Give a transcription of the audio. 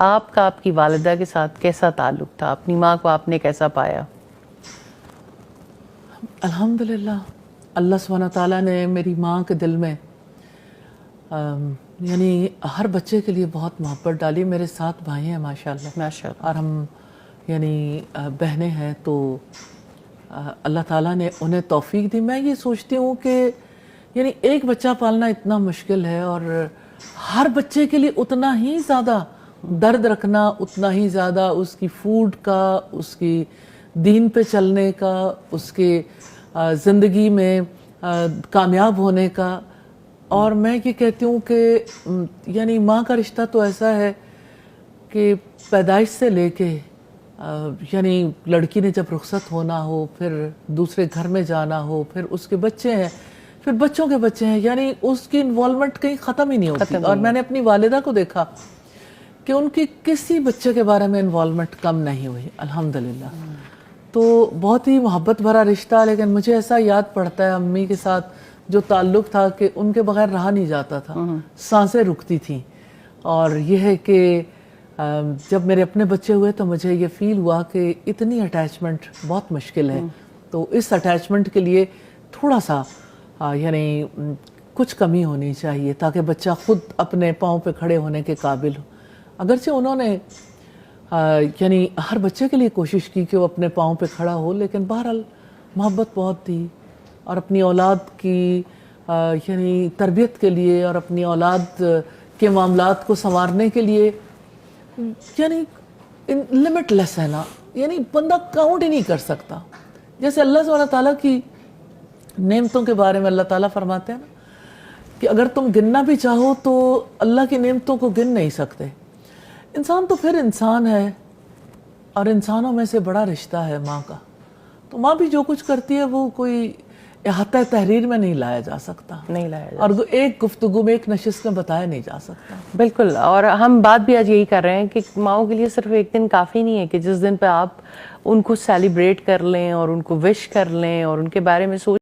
آپ کا آپ کی والدہ کے ساتھ کیسا تعلق تھا؟ اپنی ماں کو آپ نے کیسا پایا؟ الحمدللہ اللہ سبحانہ تعالیٰ نے میری ماں کے دل میں یعنی ہر بچے کے لیے بہت محبت ڈالی. میرے 7 بھائی ہیں ماشاءاللہ, اور ہم یعنی بہنیں ہیں, تو اللہ تعالیٰ نے انہیں توفیق دی. میں یہ سوچتی ہوں کہ یعنی ایک بچہ پالنا اتنا مشکل ہے, اور ہر بچے کے لیے اتنا ہی زیادہ درد رکھنا, اتنا ہی زیادہ اس کی فوڈ کا, اس کی دین پہ چلنے کا, اس کے زندگی میں کامیاب ہونے کا. اور میں یہ کہتی ہوں کہ یعنی ماں کا رشتہ تو ایسا ہے کہ پیدائش سے لے کے یعنی لڑکی نے جب رخصت ہونا ہو, پھر دوسرے گھر میں جانا ہو, پھر اس کے بچے ہیں, پھر بچوں کے بچے ہیں, یعنی اس کی انوالومنٹ کہیں ختم ہی نہیں ہوتی. اور میں نے اپنی والدہ کو دیکھا کہ ان کی کسی بچے کے بارے میں انوالومنٹ کم نہیں ہوئی الحمدللہ. تو بہت ہی محبت بھرا رشتہ. لیکن مجھے ایسا یاد پڑتا ہے امی کے ساتھ جو تعلق تھا کہ ان کے بغیر رہا نہیں جاتا تھا, سانسیں رکتی تھیں. اور یہ ہے کہ جب میرے اپنے بچے ہوئے تو مجھے یہ فیل ہوا کہ اتنی اٹیچمنٹ بہت مشکل ہے. تو اس اٹیچمنٹ کے لیے تھوڑا سا یعنی کچھ کمی ہونی چاہیے تاکہ بچہ خود اپنے پاؤں پہ کھڑے ہونے کے قابل ہو. اگرچہ انہوں نے یعنی ہر بچے کے لیے کوشش کی کہ وہ اپنے پاؤں پہ کھڑا ہو, لیکن بہرحال محبت بہت تھی. اور اپنی اولاد کی یعنی تربیت کے لیے اور اپنی اولاد کے معاملات کو سنوارنے کے لیے یعنی لمٹ لیس ہے نا, یعنی بندہ کاؤنٹ ہی نہیں کر سکتا. جیسے اللہ سبحانہ تعالیٰ کی نعمتوں کے بارے میں اللہ تعالیٰ فرماتے ہیں نا کہ اگر تم گننا بھی چاہو تو اللہ کی نعمتوں کو گن نہیں سکتے. انسان تو پھر انسان ہے, اور انسانوں میں سے بڑا رشتہ ہے ماں کا. تو ماں بھی جو کچھ کرتی ہے وہ کوئی احاطہ تحریر میں نہیں لایا جا سکتا, نہیں لایا جا اور ایک گفتگو میں ایک نشست میں بتایا نہیں جا سکتا. بالکل. اور ہم بات بھی آج یہی کر رہے ہیں کہ ماؤں کے لیے صرف ایک دن کافی نہیں ہے کہ جس دن پہ آپ ان کو سیلیبریٹ کر لیں اور ان کو وش کر لیں اور ان کے بارے میں سوچ